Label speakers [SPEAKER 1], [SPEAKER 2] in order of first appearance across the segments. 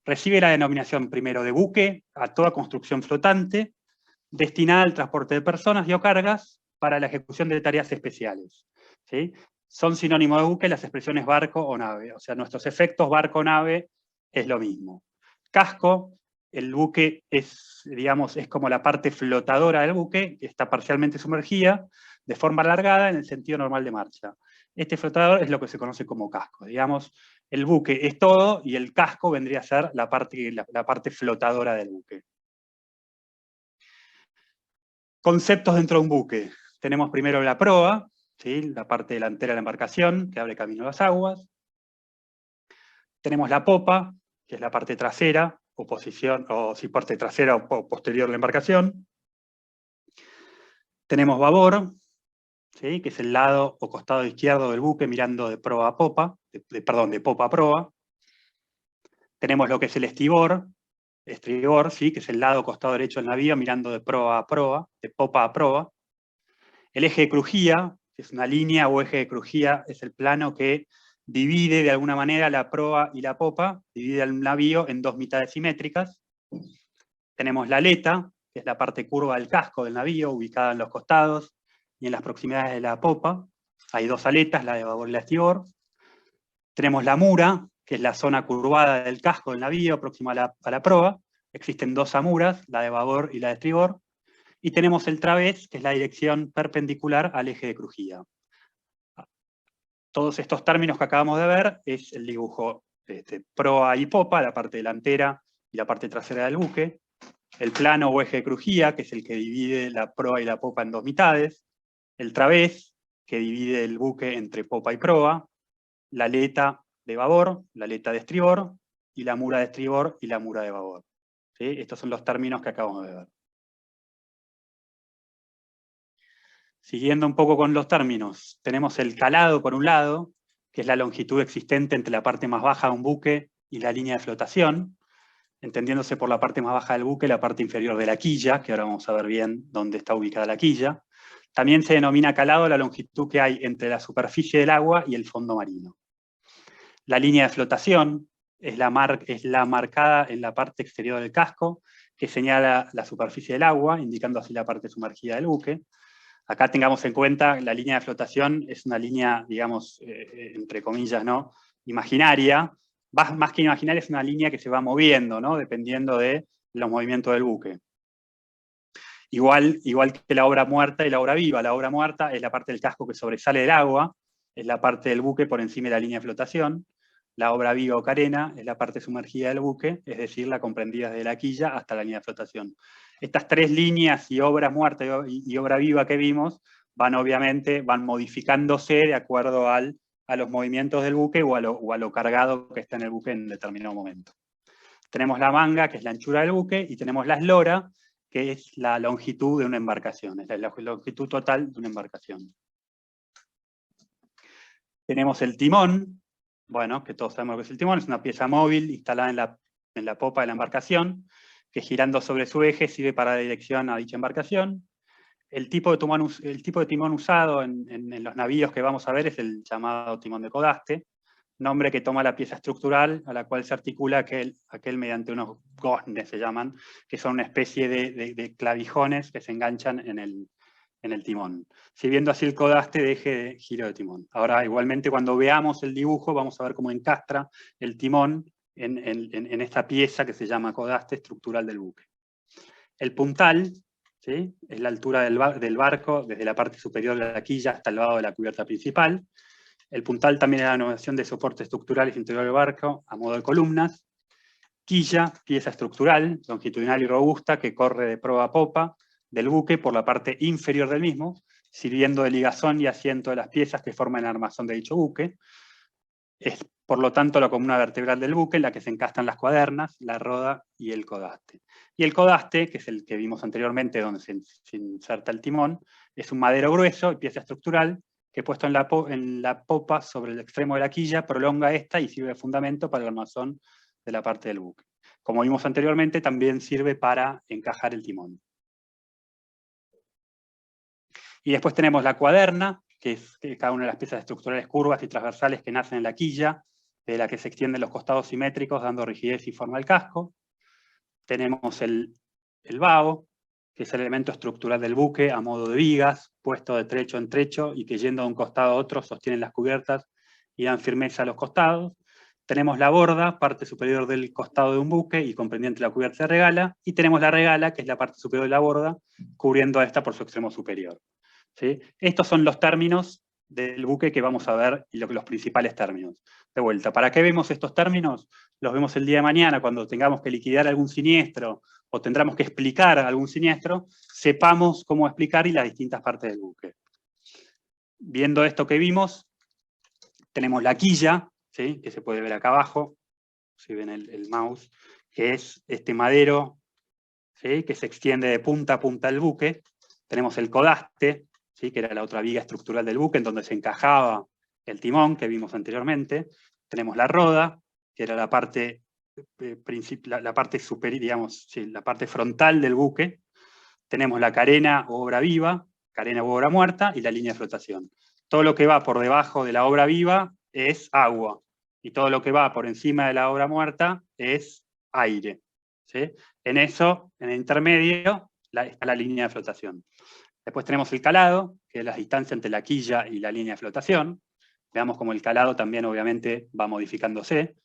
[SPEAKER 1] Recibe la denominación primero de buque a toda construcción flotante destinada al transporte de personas y o cargas para la ejecución de tareas especiales. ¿Sí? Son sinónimo de buque las expresiones barco o nave, o sea, nuestros efectos barco-nave es lo mismo. Casco, el buque es, digamos, es como la parte flotadora del buque, que está parcialmente sumergida, de forma alargada en el sentido normal de marcha. Este flotador es lo que se conoce como casco. Digamos, el buque es todo y el casco vendría a ser la parte flotadora del buque. Conceptos dentro de un buque. Tenemos primero la proa, ¿sí? La parte delantera de la embarcación, que abre camino a las aguas. Tenemos la popa, que es la parte trasera, o si parte trasera o posterior de la embarcación. Tenemos babor, ¿sí? Que es el lado o costado izquierdo del buque mirando de proa a popa, de popa a proa. Tenemos lo que es el estribor, ¿sí? Que es el lado costado derecho del navío mirando de proa a proa, de popa a proa. El eje de crujía, que es una línea o eje de crujía, es el plano que divide de alguna manera la proa y la popa, divide el navío en dos mitades simétricas. Tenemos la aleta, que es la parte curva del casco del navío, ubicada en los costados y en las proximidades de la popa. Hay dos aletas, la de babor y la de estribor. Tenemos la mura, que es la zona curvada del casco del navío, próxima a la proa. Existen dos amuras, la de babor y la de estribor. Y tenemos el través, que es la dirección perpendicular al eje de crujía. Todos estos términos que acabamos de ver es el dibujo proa y popa, la parte delantera y la parte trasera del buque. El plano o eje de crujía, que es el que divide la proa y la popa en dos mitades. El través, que divide el buque entre popa y proa. La aleta de babor, la aleta de estribor, y la mura de estribor y la mura de babor. ¿Sí? Estos son los términos que acabamos de ver. Siguiendo un poco con los términos, tenemos el calado por un lado, que es la longitud existente entre la parte más baja de un buque y la línea de flotación, entendiéndose por la parte más baja del buque la parte inferior de la quilla, que ahora vamos a ver bien dónde está ubicada la quilla. También se denomina calado la longitud que hay entre la superficie del agua y el fondo marino. La línea de flotación es la marcada en la parte exterior del casco, que señala la superficie del agua, indicando así la parte sumergida del buque. Acá tengamos en cuenta, la línea de flotación es una línea, digamos, entre comillas, ¿no? Imaginaria. Más que imaginaria, es una línea que se va moviendo, ¿no? Dependiendo de los movimientos del buque. Igual que la obra muerta y la obra viva. La obra muerta es la parte del casco que sobresale del agua, es la parte del buque por encima de la línea de flotación. La obra viva o carena es la parte sumergida del buque, es decir, la comprendida desde la quilla hasta la línea de flotación. Estas tres líneas y obra muerta y obra viva que vimos obviamente van modificándose de acuerdo a los movimientos del buque o a lo cargado que está en el buque en determinado momento. Tenemos la manga, que es la anchura del buque, y tenemos la eslora, que es la longitud de una embarcación, es la longitud total de una embarcación. Tenemos el timón, bueno, que todos sabemos lo que es el timón, es una pieza móvil instalada en la popa de la embarcación, que girando sobre su eje sirve para dar dirección a dicha embarcación. El tipo de timón usado en los navíos que vamos a ver es el llamado timón de codaste, nombre que toma la pieza estructural a la cual se articula aquel mediante unos goznes, se llaman, que son una especie de clavijones que se enganchan en el timón, sirviendo así el codaste de eje de giro de timón. Ahora, igualmente, cuando veamos el dibujo, vamos a ver cómo encastra el timón en esta pieza que se llama codaste estructural del buque. El puntal, ¿sí? Es la altura del barco, desde la parte superior de la quilla hasta el lado de la cubierta principal. El puntal también es la denominación de soporte estructural interior del barco, a modo de columnas. Quilla, pieza estructural, longitudinal y robusta, que corre de proa a popa del buque por la parte inferior del mismo, sirviendo de ligazón y asiento de las piezas que forman el armazón de dicho buque. Es, por lo tanto, la columna vertebral del buque, en la que se encastan las cuadernas, la roda y el codaste. Y el codaste, que es el que vimos anteriormente, donde se inserta el timón, es un madero grueso y pieza estructural, que puesto en la popa sobre el extremo de la quilla, prolonga esta y sirve de fundamento para el armazón de la parte del buque. Como vimos anteriormente, también sirve para encajar el timón. Y después tenemos la cuaderna, que es cada una de las piezas estructurales curvas y transversales que nacen en la quilla, de la que se extienden los costados simétricos, dando rigidez y forma al casco. Tenemos el bao, que es el elemento estructural del buque, a modo de vigas, puesto de trecho en trecho, y que yendo de un costado a otro sostienen las cubiertas y dan firmeza a los costados. Tenemos la borda, parte superior del costado de un buque y comprendiente la cubierta de regala, y tenemos la regala, que es la parte superior de la borda, cubriendo a esta por su extremo superior. ¿Sí? Estos son los términos del buque que vamos a ver, y los principales términos. De vuelta, ¿para qué vemos estos términos? Los vemos el día de mañana, cuando tengamos que liquidar algún siniestro, o tendremos que explicar algún siniestro, sepamos cómo explicar y las distintas partes del buque. Viendo esto que vimos, tenemos la quilla, ¿sí? Que se puede ver acá abajo, si ven el mouse, que es este madero, ¿sí? Que se extiende de punta a punta del buque. Tenemos el codaste, ¿sí? Que era la otra viga estructural del buque, en donde se encajaba el timón, que vimos anteriormente. Tenemos la roda, que era la parte superior, digamos, sí, la parte frontal del buque. Tenemos la carena o obra viva, carena u obra muerta, y la línea de flotación. Todo lo que va por debajo de la obra viva es agua, y todo lo que va por encima de la obra muerta es aire. ¿Sí? En eso, en el intermedio, está la línea de flotación. Después tenemos el calado, que es la distancia entre la quilla y la línea de flotación. Veamos cómo el calado también, obviamente, va modificándose.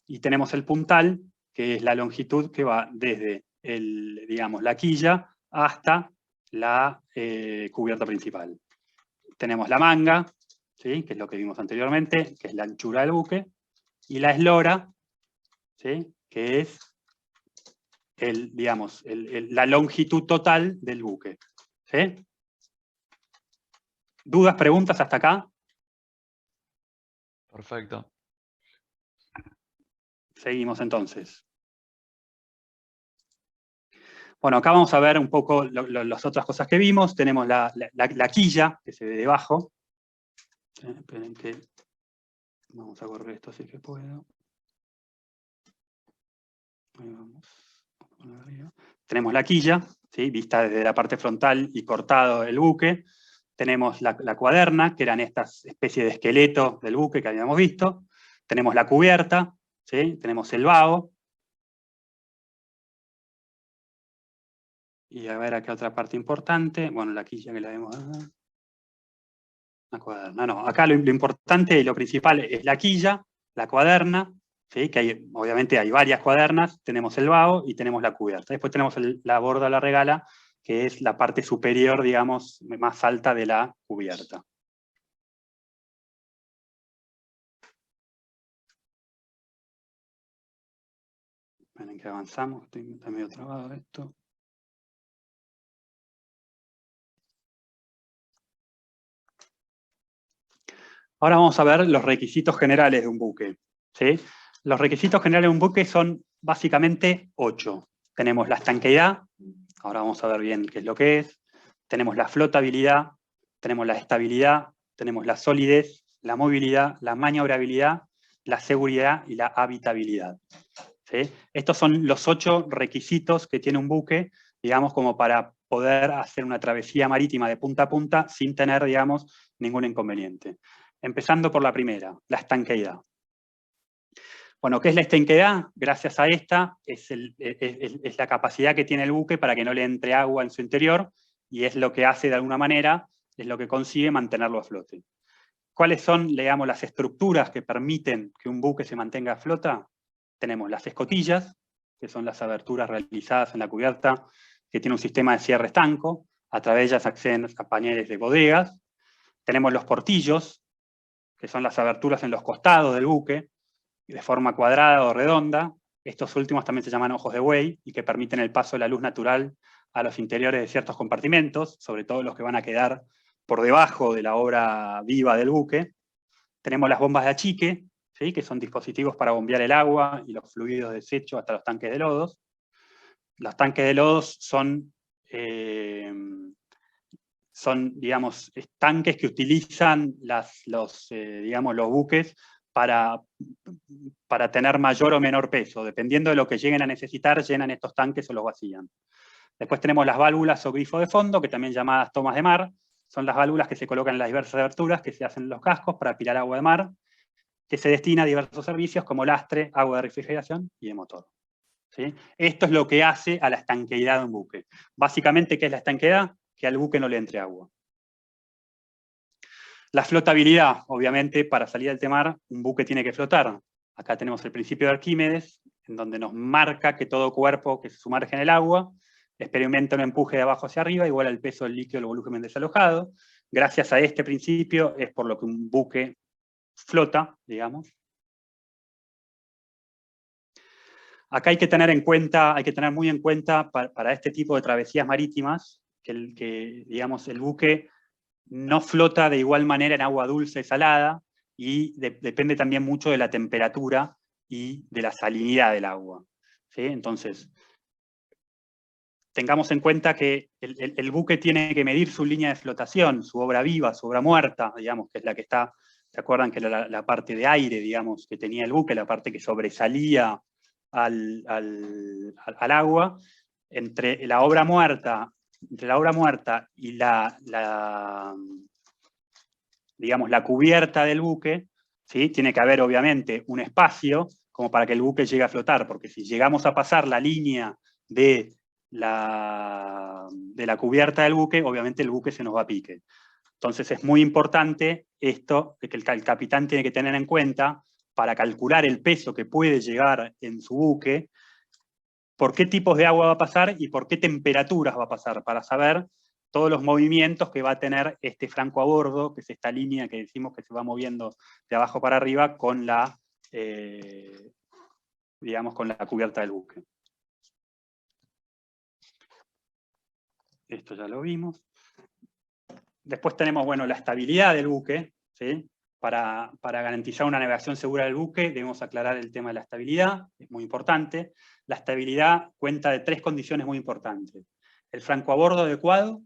[SPEAKER 1] Y tenemos el puntal, que es la longitud que va desde digamos, la quilla hasta la cubierta principal. Tenemos la manga, ¿sí? Que es lo que vimos anteriormente, que es la anchura del buque, y la eslora, ¿sí? Que es digamos, la longitud total del buque. ¿Sí? ¿Dudas, preguntas hasta acá?
[SPEAKER 2] Perfecto.
[SPEAKER 1] Seguimos entonces. Bueno, acá vamos a ver un poco las otras cosas que vimos. Tenemos la quilla, que se ve debajo. Esperen que... Vamos a correr esto si es que puedo. Ahí vamos. Tenemos la quilla, ¿sí? Vista desde la parte frontal y cortado el buque. Tenemos la cuaderna, que eran estas especies de esqueletos del buque que habíamos visto. Tenemos la cubierta, ¿sí? Tenemos el bao. Y a ver acá otra parte importante. Bueno, la quilla que la vemos acá. La cuaderna, no. Acá lo importante y lo principal es la quilla, la cuaderna, ¿sí? Que obviamente hay varias cuadernas. Tenemos el bao y tenemos la cubierta. Después tenemos la borda o la regala, que es la parte superior, digamos, más alta de la cubierta. Miren que avanzamos, está medio trabado esto. Ahora vamos a ver los requisitos generales de un buque, ¿sí? Los requisitos generales de un buque son básicamente 8. Tenemos la estanqueidad, ahora vamos a ver bien qué es lo que es. Tenemos la flotabilidad, tenemos la estabilidad, tenemos la solidez, la movilidad, la maniobrabilidad, la seguridad y la habitabilidad. ¿Sí? Estos son los 8 requisitos que tiene un buque, digamos, como para poder hacer una travesía marítima de punta a punta sin tener, digamos, ningún inconveniente. Empezando por la primera, la estanqueidad. Bueno, ¿qué es la estanqueidad? Gracias a esta es la capacidad que tiene el buque para que no le entre agua en su interior, y es lo que hace de alguna manera, es lo que consigue mantenerlo a flote. ¿Cuáles son, digamos, las estructuras que permiten que un buque se mantenga a flota? Tenemos las escotillas, que son las aberturas realizadas en la cubierta, que tiene un sistema de cierre estanco, a través de ellas acceden a paneles de bodegas. Tenemos los portillos, que son las aberturas en los costados del buque, de forma cuadrada o redonda. Estos últimos también se llaman ojos de buey, y que permiten el paso de la luz natural a los interiores de ciertos compartimentos, sobre todo los que van a quedar por debajo de la obra viva del buque. Tenemos las bombas de achique, ¿sí? Que son dispositivos para bombear el agua y los fluidos de desecho hasta los tanques de lodos. Los tanques de lodos son digamos, tanques que utilizan digamos, los buques para tener mayor o menor peso. Dependiendo de lo que lleguen a necesitar, llenan estos tanques o los vacían. Después tenemos las válvulas o grifos de fondo, que también llamadas tomas de mar. Son las válvulas que se colocan en las diversas aberturas que se hacen en los cascos para aspirar agua de mar. que se destina a diversos servicios como lastre, agua de refrigeración y de motor. ¿Sí? Esto es lo que hace a la estanqueidad de un buque. Básicamente, ¿qué es la estanqueidad? Que al buque no le entre agua. La flotabilidad, obviamente, para salir del mar, un buque tiene que flotar. Acá tenemos el principio de Arquímedes, en donde nos marca que todo cuerpo que se sumerge en el agua experimenta un empuje de abajo hacia arriba igual al peso del líquido o el volumen desalojado. Gracias a este principio es por lo que un buque flota, digamos. Acá hay que tener muy en cuenta para este tipo de travesías marítimas que digamos, el buque no flota de igual manera en agua dulce y salada, y depende también mucho de la temperatura y de la salinidad del agua. ¿Sí? Entonces, tengamos en cuenta que el buque tiene que medir su línea de flotación, su obra viva, su obra muerta, digamos, que es la que está, ¿se acuerdan que la parte de aire, digamos, que tenía el buque, la parte que sobresalía al agua? Entre la obra muerta y digamos, la cubierta del buque, ¿sí? Tiene que haber obviamente un espacio como para que el buque llegue a flotar, porque si llegamos a pasar la línea de la cubierta del buque, obviamente el buque se nos va a pique. Entonces es muy importante esto que el capitán tiene que tener en cuenta para calcular el peso que puede llegar en su buque, por qué tipos de agua va a pasar y por qué temperaturas va a pasar, para saber todos los movimientos que va a tener este franco a bordo, que es esta línea que decimos que se va moviendo de abajo para arriba con digamos, con la cubierta del buque. Esto ya lo vimos. Después tenemos, bueno, la estabilidad del buque, ¿sí? Para garantizar una navegación segura del buque, debemos aclarar el tema de la estabilidad, es muy importante. La estabilidad cuenta de 3 condiciones muy importantes. El franco a bordo adecuado.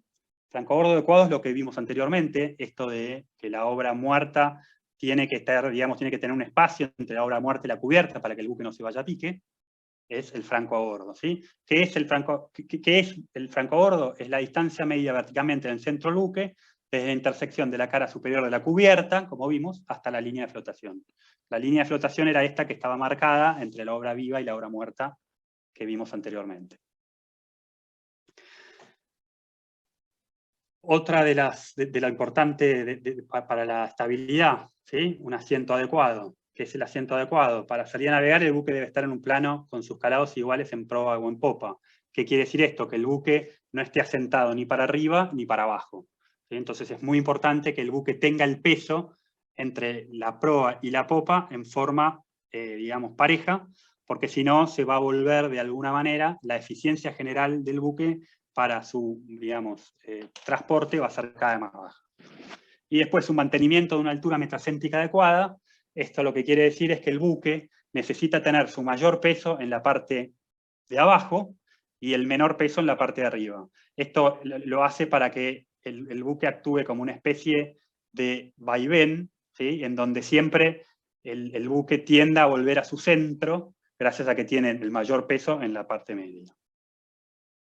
[SPEAKER 1] Franco a bordo adecuado es lo que vimos anteriormente, esto de que la obra muerta tiene que estar, digamos, tiene que tener un espacio entre la obra muerta y la cubierta para que el buque no se vaya a pique. Es el franco a bordo, ¿sí? ¿Qué es el franco a bordo? Es la distancia medida verticalmente en el centro del buque, desde la intersección de la cara superior de la cubierta, como vimos, hasta la línea de flotación. La línea de flotación era esta que estaba marcada entre la obra viva y la obra muerta que vimos anteriormente. Otra de lo importante para la estabilidad, ¿sí? Un asiento adecuado. ¿Qué es el asiento adecuado? Para salir a navegar, el buque debe estar en un plano con sus calados iguales en proa o en popa. ¿Qué quiere decir esto? Que el buque no esté asentado ni para arriba ni para abajo. ¿Sí? Entonces es muy importante que el buque tenga el peso entre la proa y la popa en forma, digamos, pareja, porque si no se va a volver de alguna manera la eficiencia general del buque para su, digamos, transporte va a ser cada vez más baja. Y después un mantenimiento de una altura metacéntrica adecuada. Esto lo que quiere decir es que el buque necesita tener su mayor peso en la parte de abajo y el menor peso en la parte de arriba. Esto lo hace para que el buque actúe como una especie de vaivén, ¿sí? En donde siempre el buque tienda a volver a su centro, gracias a que tiene el mayor peso en la parte media.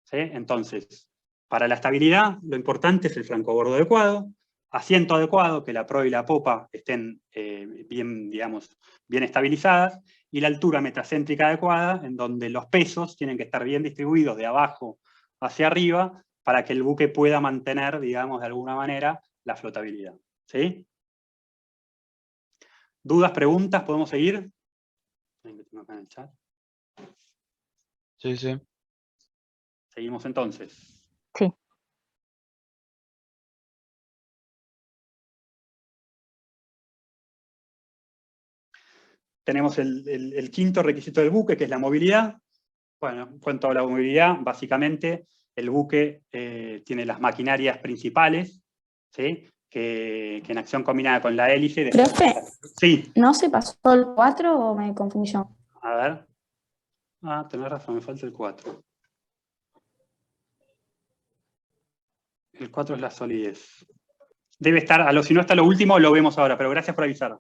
[SPEAKER 1] ¿Sí? Entonces, para la estabilidad, lo importante es el franco a bordo adecuado, asiento adecuado, que la proa y la popa estén bien, digamos, bien estabilizadas, y la altura metacéntrica adecuada, en donde los pesos tienen que estar bien distribuidos de abajo hacia arriba, para que el buque pueda mantener, digamos, de alguna manera, la flotabilidad. ¿Sí? ¿Dudas, preguntas? ¿Podemos seguir?
[SPEAKER 2] Sí, sí.
[SPEAKER 1] Seguimos entonces.
[SPEAKER 3] Sí.
[SPEAKER 1] Tenemos el quinto requisito del buque, que es la movilidad. Bueno, en cuanto a la movilidad, básicamente el buque tiene las maquinarias principales, ¿sí? que en acción combinada con la hélice...
[SPEAKER 3] Profe,
[SPEAKER 1] sí.
[SPEAKER 3] ¿no se pasó el 4 o me confundí yo?
[SPEAKER 1] A ver. Ah, tenés razón, me falta el 4. El 4 es la solidez. Debe estar, si no está lo último, lo vemos ahora, pero gracias por avisar.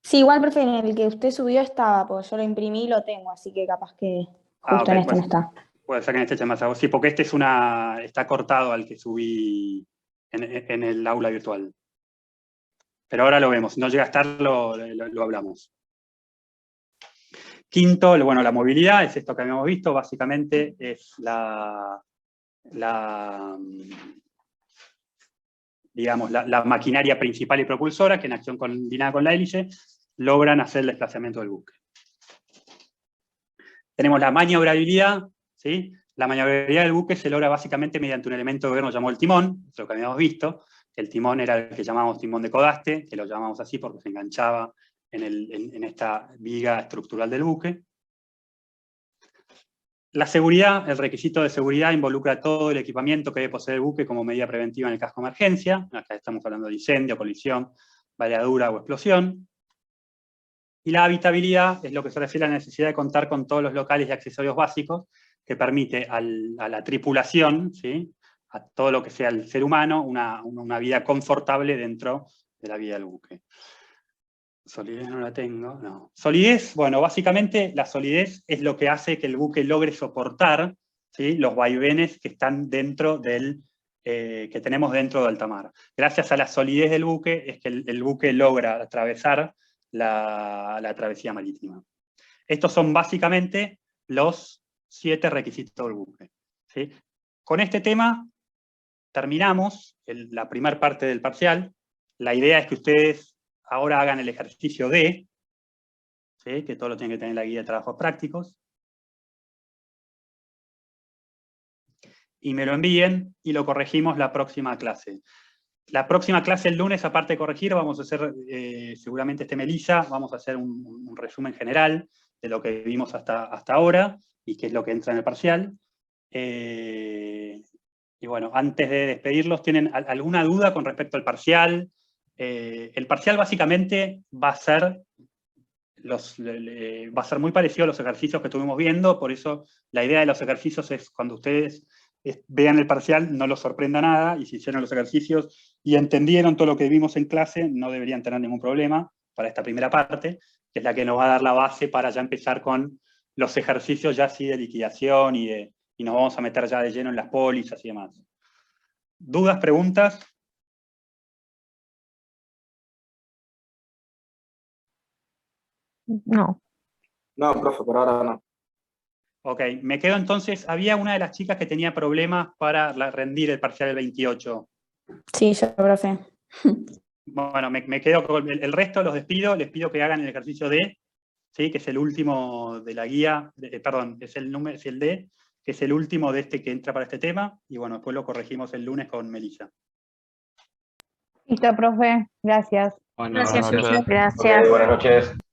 [SPEAKER 3] Sí, igual, profe, en el que usted subió estaba, porque yo lo imprimí y lo tengo, así que capaz que justo en este no está.
[SPEAKER 1] Puede ser que en este esté más abajo. Sí, porque este está cortado al que subí en el aula virtual. Pero ahora lo vemos, si no llega a estar, lo hablamos. Quinto, bueno, la movilidad, es esto que habíamos visto, básicamente es digamos, la maquinaria principal y propulsora, que en acción combinada con la hélice, logran hacer el desplazamiento del buque. Tenemos la maniobrabilidad, ¿sí? La maniobrabilidad del buque se logra básicamente mediante un elemento que gobierno llamó el timón, es lo que habíamos visto. El timón era el que llamamos timón de codaste, que lo llamamos así porque se enganchaba en esta viga estructural del buque. La seguridad, el requisito de seguridad involucra todo el equipamiento que debe poseer el buque como medida preventiva en el caso de emergencia. Acá estamos hablando de incendio, colisión, baleadura o explosión. Y la habitabilidad es lo que se refiere a la necesidad de contar con todos los locales y accesorios básicos que permite a la tripulación, ¿sí?, a todo lo que sea el ser humano, una vida confortable dentro de la vida del buque. Solidez no la tengo, no. Solidez, bueno, básicamente la solidez es lo que hace que el buque logre soportar, ¿sí?, los vaivenes que están dentro que tenemos dentro de alta mar. Gracias a la solidez del buque es que el buque logra atravesar la travesía marítima. Estos son básicamente los 7 requisitos del buque, ¿sí? Con este tema terminamos la primera parte del parcial. La idea es que ustedes ahora hagan el ejercicio D, ¿sí?, que todo lo tienen que tener en la guía de trabajos prácticos, y me lo envíen y lo corregimos la próxima clase. La próxima clase el lunes, aparte de corregir, vamos a hacer, seguramente Melissa, vamos a hacer un resumen general de lo que vimos hasta ahora, y qué es lo que entra en el parcial. Y bueno, antes de despedirlos, ¿tienen alguna duda con respecto al parcial? El parcial básicamente va a ser muy parecido a los ejercicios que estuvimos viendo, por eso la idea de los ejercicios es cuando ustedes vean el parcial, no los sorprenda nada, y si hicieron los ejercicios y entendieron todo lo que vimos en clase, no deberían tener ningún problema para esta primera parte, que es la que nos va a dar la base para ya empezar con los ejercicios ya así de liquidación y nos vamos a meter ya de lleno en las pólizas y demás. ¿Dudas, preguntas?
[SPEAKER 4] No.
[SPEAKER 5] No, profe, por ahora no.
[SPEAKER 1] Ok, me quedo entonces, había una de las chicas que tenía problemas para rendir el parcial del 28.
[SPEAKER 3] Sí, yo, profe.
[SPEAKER 1] Bueno, me quedo con el resto, los despido, les pido que hagan el ejercicio D, ¿sí?, que es el último de la guía, perdón, es el D, que es el último de este que entra para este tema, y bueno, después lo corregimos el lunes con Melissa.
[SPEAKER 4] Listo, profe. Gracias.
[SPEAKER 2] Buenas
[SPEAKER 6] Gracias,
[SPEAKER 2] noches.
[SPEAKER 6] profe.
[SPEAKER 4] Gracias.
[SPEAKER 5] Buenas noches.